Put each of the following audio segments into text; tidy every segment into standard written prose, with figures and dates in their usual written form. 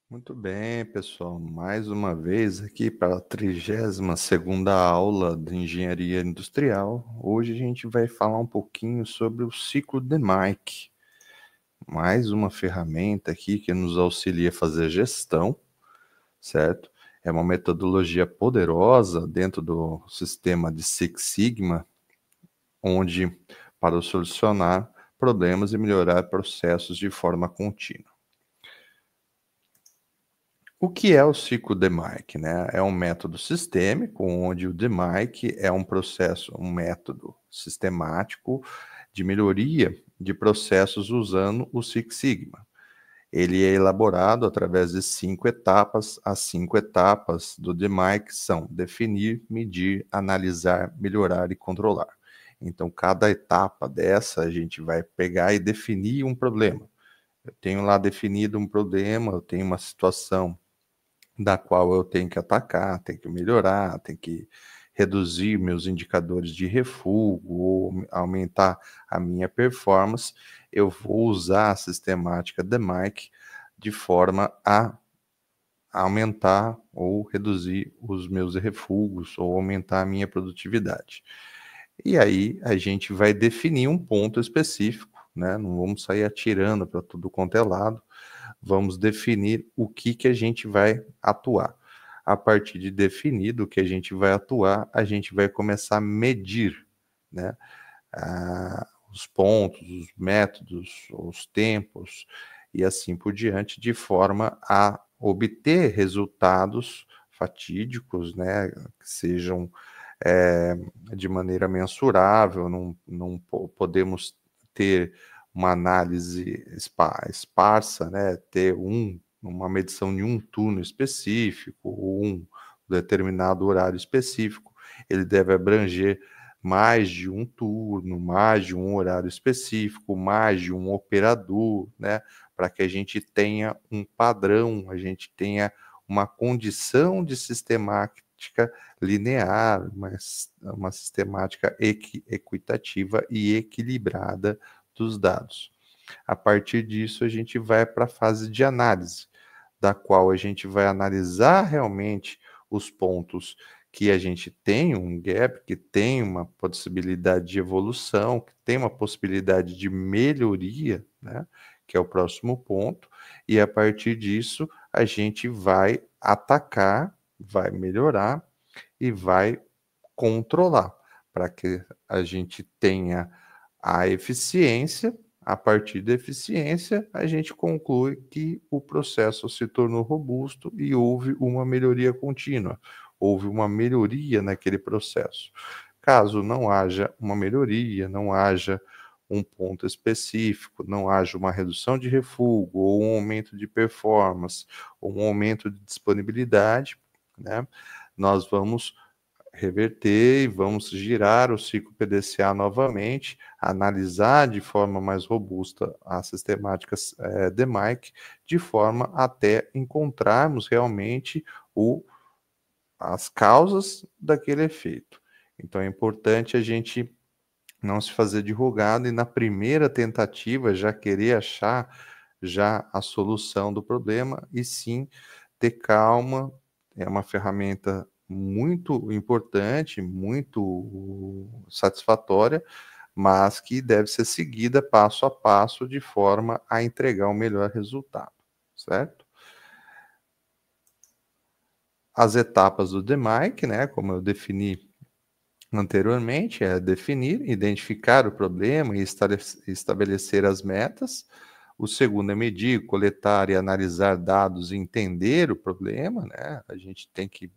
Muito bem, pessoal. Mais uma vez aqui para a 32ª aula de Engenharia Industrial. Hoje a gente vai falar um pouquinho sobre o ciclo DMAIC. Mais uma ferramenta aqui que nos auxilia a fazer gestão, certo? É uma metodologia poderosa dentro do sistema de Six Sigma, onde para solucionar problemas e melhorar processos de forma contínua. O que é o ciclo DMAIC, né? É um método sistêmico, onde o DMAIC é um processo, um método sistemático de melhoria de processos usando o Six Sigma. Ele é elaborado através de 5 etapas. As 5 etapas do DMAIC são definir, medir, analisar, melhorar e controlar. Então, cada etapa dessa, a gente vai pegar e definir um problema. Eu tenho lá definido um problema, eu tenho uma situação da qual eu tenho que atacar, tenho que melhorar, tenho que reduzir meus indicadores de refúgio ou aumentar a minha performance. Eu vou usar a sistemática DMAIC de forma a aumentar ou reduzir os meus refúgios ou aumentar a minha produtividade. E aí a gente vai definir um ponto específico, né? Não vamos sair atirando para tudo quanto é lado. Vamos definir o que a gente vai atuar. A partir de definido o que a gente vai atuar, a gente vai começar a medir, né? Os pontos, os métodos, os tempos e assim por diante, de forma a obter resultados fatídicos, né? Que sejam de maneira mensurável, não podemos ter uma análise esparsa, né? Ter uma medição de um turno específico, ou um determinado horário específico. Ele deve abranger mais de um turno, mais de um horário específico, mais de um operador, né? Para que a gente tenha um padrão, a gente tenha uma condição de sistemática linear, uma sistemática equitativa e equilibrada dos dados. A partir disso, a gente vai para a fase de análise, da qual a gente vai analisar realmente os pontos que a gente tem um gap, que tem uma possibilidade de evolução, que tem uma possibilidade de melhoria, né? Que é o próximo ponto, e a partir disso a gente vai atacar, vai melhorar e vai controlar, para que a gente tenha a eficiência. A partir da eficiência, a gente conclui que o processo se tornou robusto e houve uma melhoria contínua, houve uma melhoria naquele processo. Caso não haja uma melhoria, não haja um ponto específico, não haja uma redução de refúgio, ou um aumento de performance, ou um aumento de disponibilidade, né, nós vamos reverter e vamos girar o ciclo PDCA novamente, analisar de forma mais robusta as sistemáticas DMAIC, de forma até encontrarmos realmente as causas daquele efeito. Então é importante a gente não se fazer de rogado e na primeira tentativa já querer achar já a solução do problema, e sim ter calma. É uma ferramenta muito importante, muito satisfatória, mas que deve ser seguida passo a passo de forma a entregar o melhor resultado, certo? As etapas do DMAIC, né, como eu defini anteriormente, é definir, identificar o problema e estabelecer as metas. O segundo é medir, coletar e analisar dados e entender o problema, né? A gente tem que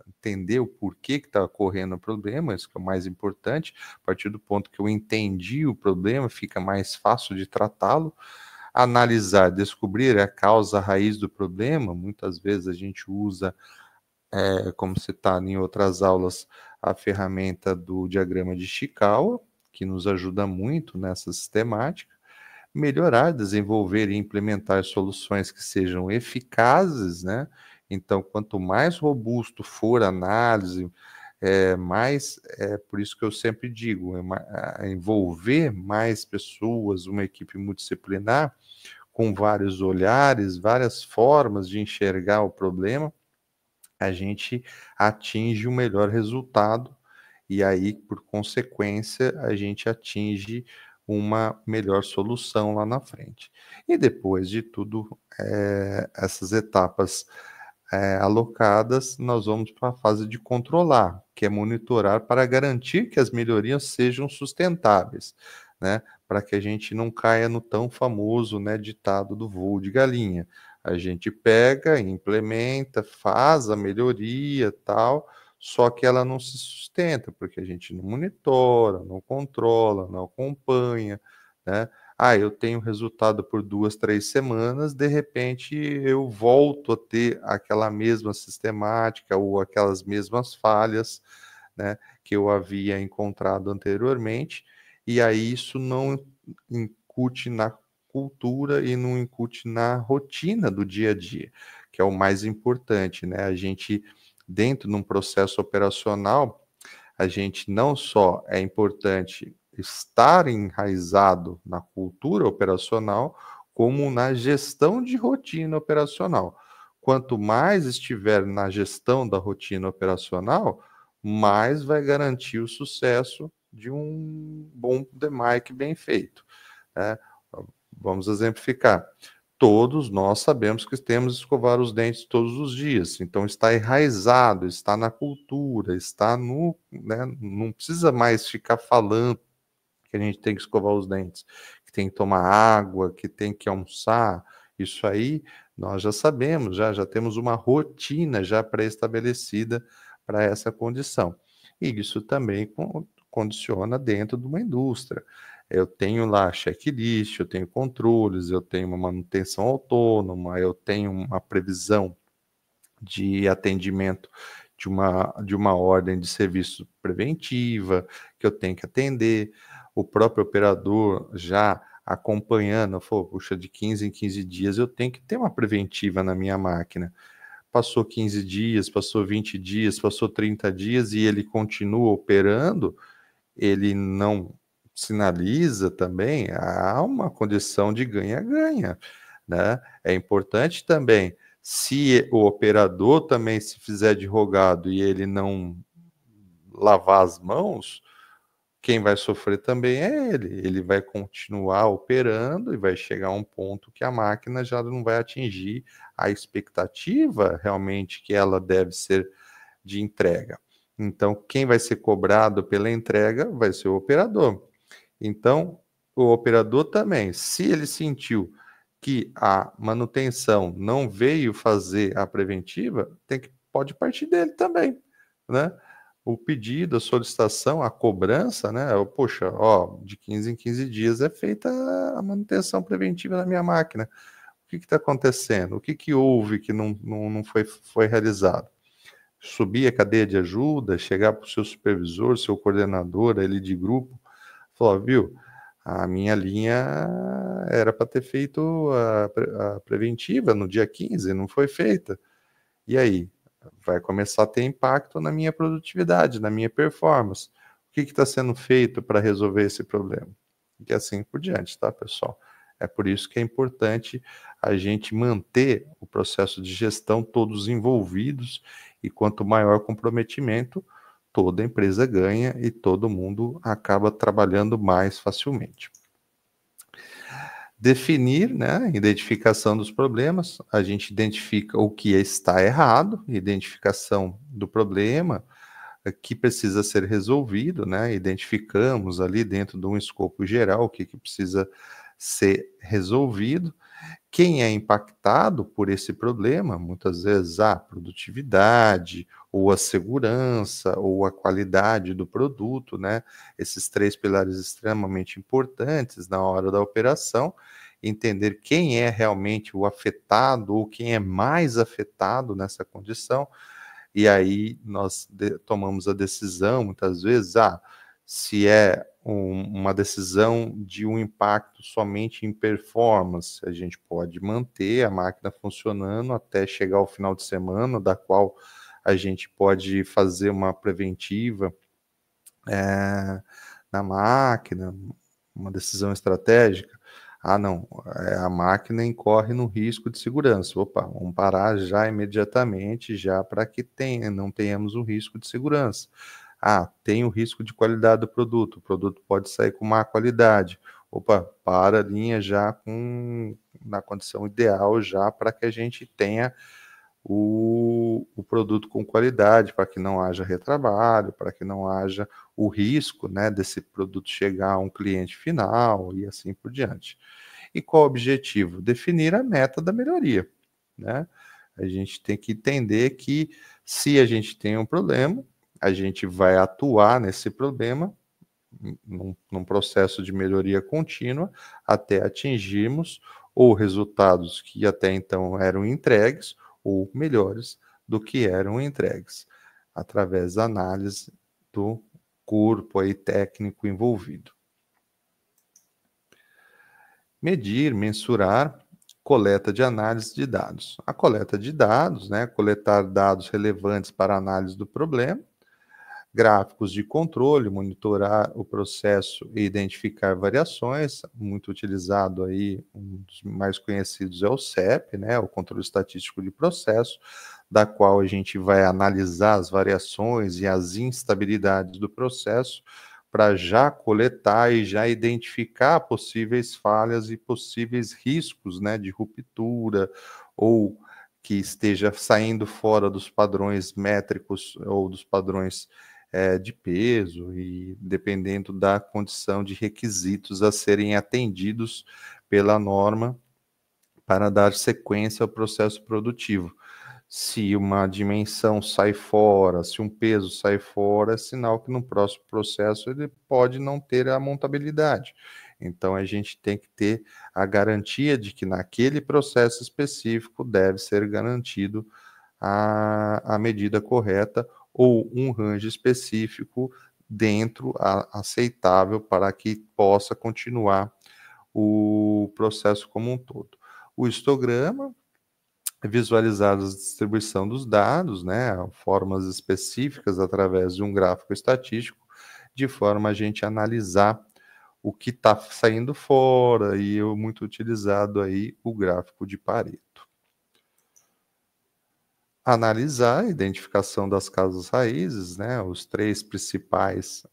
entender o porquê que está ocorrendo o problema, isso que é o mais importante. A partir do ponto que eu entendi o problema, fica mais fácil de tratá-lo. Analisar, descobrir a causa, a raiz do problema. Muitas vezes a gente usa, como citado em outras aulas, a ferramenta do diagrama de Ishikawa, que nos ajuda muito nessa sistemática. Melhorar, desenvolver e implementar soluções que sejam eficazes, né? Então, quanto mais robusto for a análise, por isso que eu sempre digo, envolver mais pessoas, uma equipe multidisciplinar, com vários olhares, várias formas de enxergar o problema, a gente atinge o melhor resultado e aí, por consequência, a gente atinge uma melhor solução lá na frente. E depois de tudo, essas etapas alocadas, nós vamos para a fase de controlar, que é monitorar para garantir que as melhorias sejam sustentáveis, né? Para que a gente não caia no tão famoso, né, ditado do voo de galinha. A gente pega, implementa, faz a melhoria, tal, só que ela não se sustenta, porque a gente não monitora, não controla, não acompanha, né? Ah, eu tenho resultado por 2, 3 semanas, de repente eu volto a ter aquela mesma sistemática ou aquelas mesmas falhas, né, que eu havia encontrado anteriormente, e aí isso não incute na cultura e não incute na rotina do dia a dia, que é o mais importante, né? A gente, dentro de um processo operacional, a gente não só é importante estar enraizado na cultura operacional, como na gestão de rotina operacional. Quanto mais estiver na gestão da rotina operacional, mais vai garantir o sucesso de um bom DMAIC bem feito, né? Vamos exemplificar. Todos nós sabemos que temos que escovar os dentes todos os dias, então está enraizado, está na cultura, está no, né, não precisa mais ficar falando que a gente tem que escovar os dentes, que tem que tomar água, que tem que almoçar. Isso aí nós já sabemos, já temos uma rotina já pré-estabelecida para essa condição. E isso também condiciona dentro de uma indústria. Eu tenho lá checklist, eu tenho controles, eu tenho uma manutenção autônoma, eu tenho uma previsão de atendimento de uma ordem de serviço preventiva que eu tenho que atender, o próprio operador já acompanhando, puxa, de 15 em 15 dias eu tenho que ter uma preventiva na minha máquina. Passou 15 dias, passou 20 dias, passou 30 dias e ele continua operando, ele não sinaliza também, há uma condição de ganha-ganha, né? É importante também, se o operador também se fizer de rogado e ele não lavar as mãos, quem vai sofrer também é ele. Ele vai continuar operando e vai chegar a um ponto que a máquina já não vai atingir a expectativa realmente que ela deve ser de entrega. Então, quem vai ser cobrado pela entrega vai ser o operador. Então, o operador também, se ele sentiu que a manutenção não veio fazer a preventiva, pode partir dele também, né? O pedido, a solicitação, a cobrança, né? Poxa, ó, de 15 em 15 dias é feita a manutenção preventiva da minha máquina. O que está acontecendo? O que houve que não foi realizado? Subir a cadeia de ajuda, chegar para o seu supervisor, seu coordenador, ele de grupo, falar, viu, a minha linha era para ter feito a preventiva no dia 15, não foi feita. E aí? Vai começar a ter impacto na minha produtividade, na minha performance. O que está sendo feito para resolver esse problema? E assim por diante, tá, pessoal? É por isso que é importante a gente manter o processo de gestão todos envolvidos e quanto maior comprometimento, toda empresa ganha e todo mundo acaba trabalhando mais facilmente. Definir, né, identificação dos problemas, a gente identifica o que está errado, identificação do problema que precisa ser resolvido, né, identificamos ali dentro de um escopo geral o que precisa ser resolvido. Quem é impactado por esse problema, muitas vezes a produtividade, ou a segurança, ou a qualidade do produto, né? Esses 3 pilares extremamente importantes na hora da operação, entender quem é realmente o afetado, ou quem é mais afetado nessa condição, e aí nós tomamos a decisão, muitas vezes, se é uma decisão de um impacto somente em performance, a gente pode manter a máquina funcionando até chegar ao final de semana, da qual a gente pode fazer uma preventiva na máquina, uma decisão estratégica. Ah, não, a máquina incorre no risco de segurança. Opa, vamos parar já imediatamente, já para que não tenhamos um risco de segurança. Ah, tem o risco de qualidade do produto, o produto pode sair com má qualidade. Opa, para a linha já na condição ideal, já para que a gente tenha o produto com qualidade, para que não haja retrabalho, para que não haja o risco, né, desse produto chegar a um cliente final e assim por diante. E qual o objetivo? Definir a meta da melhoria, né? A gente tem que entender que se a gente tem um problema, a gente vai atuar nesse problema num processo de melhoria contínua até atingirmos ou resultados que até então eram entregues ou melhores do que eram entregues, através da análise do corpo aí técnico envolvido. Medir, mensurar, coleta de análise de dados. A coleta de dados, né, coletar dados relevantes para a análise do problema, gráficos de controle, monitorar o processo e identificar variações, muito utilizado aí, um dos mais conhecidos é o CEP, né, o controle estatístico de processo, da qual a gente vai analisar as variações e as instabilidades do processo para já coletar e já identificar possíveis falhas e possíveis riscos, né, de ruptura ou que esteja saindo fora dos padrões métricos ou dos padrões de peso e dependendo da condição de requisitos a serem atendidos pela norma para dar sequência ao processo produtivo. Se uma dimensão sai fora, se um peso sai fora, é sinal que no próximo processo ele pode não ter a montabilidade. Então a gente tem que ter a garantia de que naquele processo específico deve ser garantido a medida correta ou um range específico aceitável para que possa continuar o processo como um todo. O histograma visualizar a distribuição dos dados, né, formas específicas através de um gráfico estatístico, de forma a gente analisar o que está saindo fora, e eu muito utilizado aí o gráfico de Pareto. Analisar a identificação das causas raízes, né, os três principais,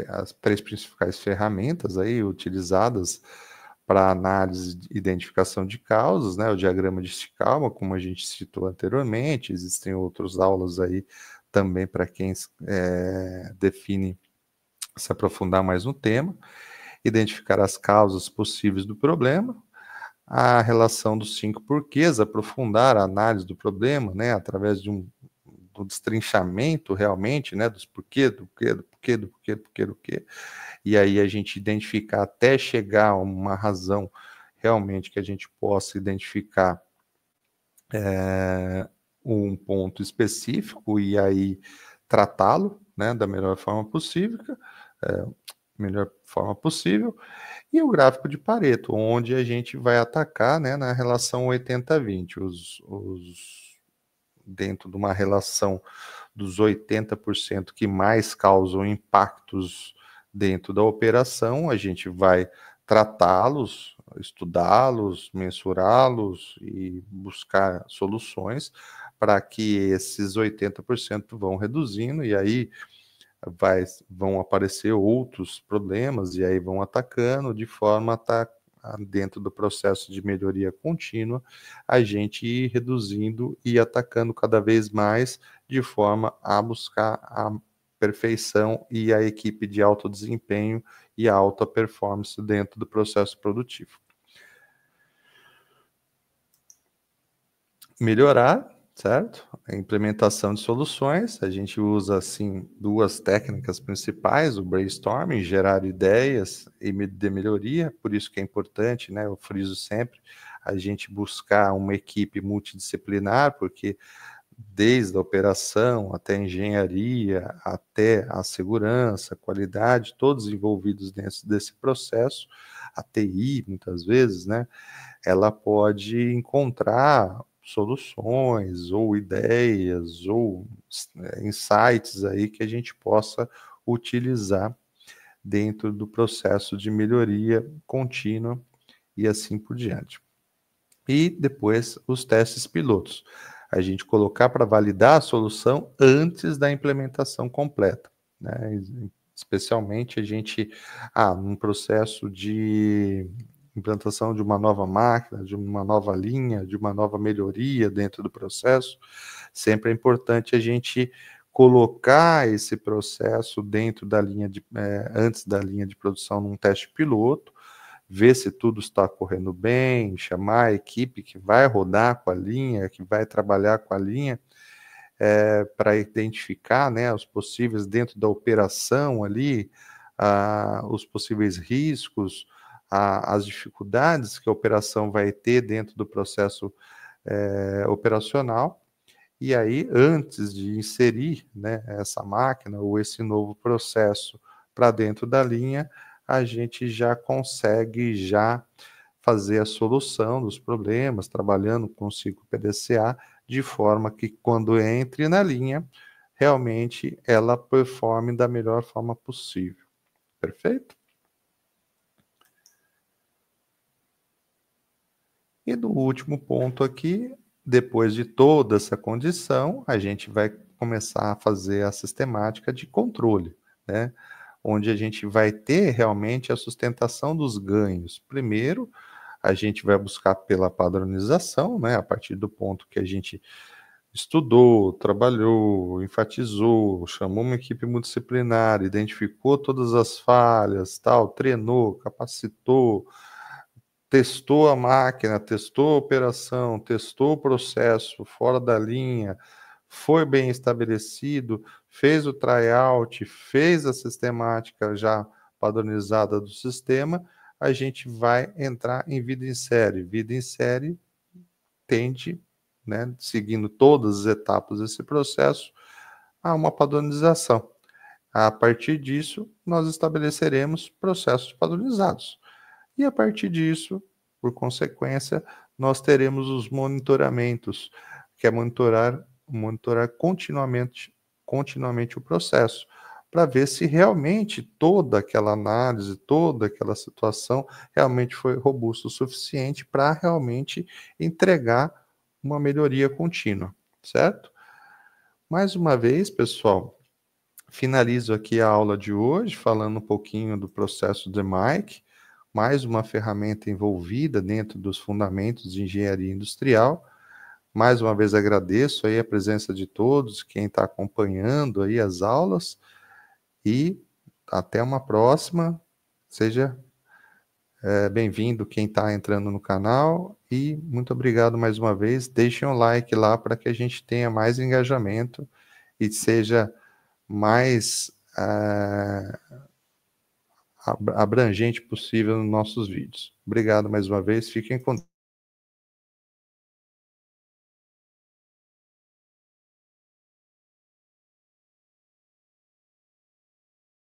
as três principais ferramentas aí utilizadas para análise e identificação de causas, né, o diagrama de Ishikawa, como a gente citou anteriormente, existem outras aulas aí também para quem define se aprofundar mais no tema, identificar as causas possíveis do problema, a relação dos 5 porquês, aprofundar a análise do problema, né, através de do destrinchamento realmente, né, dos porquê, do porquê, do porquê, do porquê, do porquê, do porquê, e aí a gente identificar até chegar a uma razão realmente que a gente possa identificar um ponto específico e aí tratá-lo, né, da melhor forma possível, e o gráfico de Pareto, onde a gente vai atacar, né, na relação 80-20, dentro de uma relação dos 80% que mais causam impactos dentro da operação, a gente vai tratá-los, estudá-los, mensurá-los e buscar soluções para que esses 80% vão reduzindo, e aí vão aparecer outros problemas, e aí vão atacando de forma a estar dentro do processo de melhoria contínua, a gente ir reduzindo e atacando cada vez mais de forma a buscar a perfeição e a equipe de alto desempenho e alta performance dentro do processo produtivo. Melhorar, certo? A implementação de soluções, a gente usa, assim, duas técnicas principais, o brainstorming, gerar ideias e de melhoria, por isso que é importante, né, eu friso sempre, a gente buscar uma equipe multidisciplinar, porque desde a operação até a engenharia, até a segurança, a qualidade, todos envolvidos dentro desse processo, a TI, muitas vezes, né, ela pode encontrar soluções ou ideias ou insights aí que a gente possa utilizar dentro do processo de melhoria contínua e assim por diante. E depois os testes pilotos. A gente colocar para validar a solução antes da implementação completa, né? Especialmente a gente, num processo de implantação de uma nova máquina, de uma nova linha, de uma nova melhoria dentro do processo, sempre é importante a gente colocar esse processo dentro da linha antes da linha de produção num teste piloto, ver se tudo está correndo bem, chamar a equipe que vai rodar com a linha, que vai trabalhar com a linha, para identificar, né, os possíveis dentro da operação ali, os possíveis riscos, as dificuldades que a operação vai ter dentro do processo operacional. E aí, antes de inserir, né, essa máquina ou esse novo processo para dentro da linha, a gente já consegue fazer a solução dos problemas, trabalhando com o ciclo PDCA, de forma que quando entre na linha, realmente ela performe da melhor forma possível. Perfeito? E no último ponto aqui, depois de toda essa condição, a gente vai começar a fazer a sistemática de controle, né? Onde a gente vai ter realmente a sustentação dos ganhos. Primeiro, a gente vai buscar pela padronização, né? A partir do ponto que a gente estudou, trabalhou, enfatizou, chamou uma equipe multidisciplinar, identificou todas as falhas, tal, treinou, capacitou, testou a máquina, testou a operação, testou o processo fora da linha, foi bem estabelecido, fez o tryout, fez a sistemática já padronizada do sistema, a gente vai entrar em vida em série. Vida em série tende, né, seguindo todas as etapas desse processo, a uma padronização. A partir disso, nós estabeleceremos processos padronizados. E a partir disso, por consequência, nós teremos os monitoramentos, que é monitorar continuamente o processo, para ver se realmente toda aquela análise, toda aquela situação realmente foi robusta o suficiente para realmente entregar uma melhoria contínua, certo? Mais uma vez, pessoal, finalizo aqui a aula de hoje falando um pouquinho do processo DMAIC, mais uma ferramenta envolvida dentro dos fundamentos de engenharia industrial. Mais uma vez agradeço aí a presença de todos, quem está acompanhando aí as aulas, e até uma próxima. Seja bem-vindo quem está entrando no canal, e muito obrigado mais uma vez. Deixem um like lá para que a gente tenha mais engajamento e seja mais abrangente possível nos nossos vídeos. Obrigado mais uma vez, fiquem com Deus.